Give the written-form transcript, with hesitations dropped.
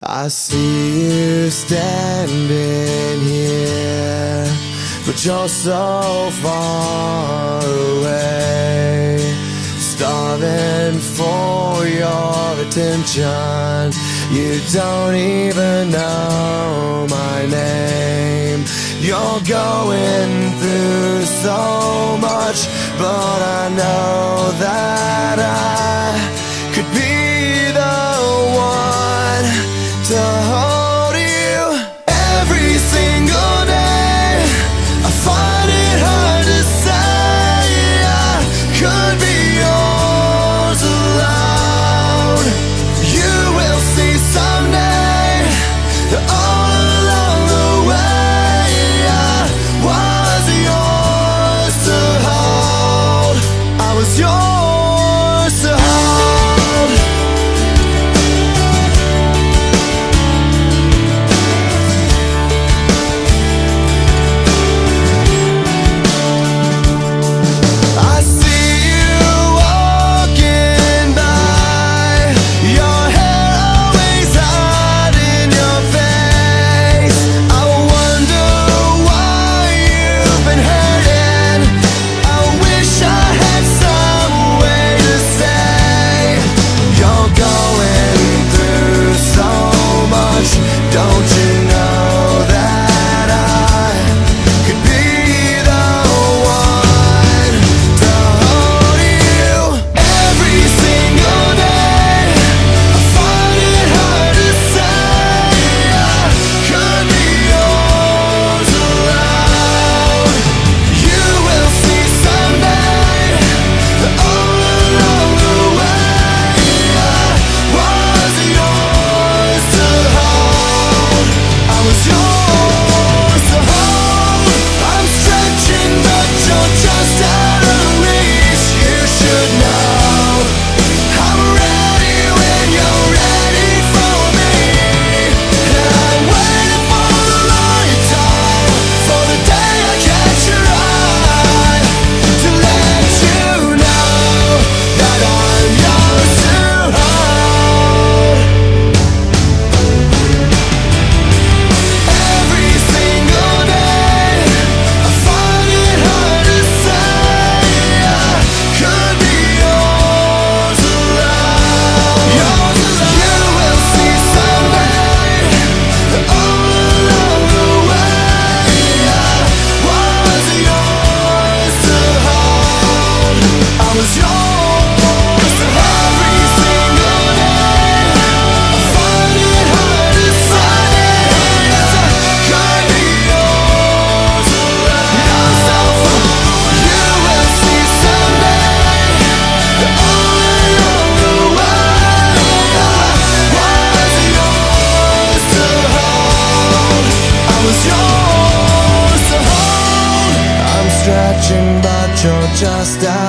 I see you standing here, but you're so far away, starving for your attention. You don't even know my name. You're going through so much, but I know that I could be the one to hold you every single day. I find it hard to say I could be yours alone. You will see someday that all along the way I was yours to hold. I was yours to hold. Stretching, but you're just out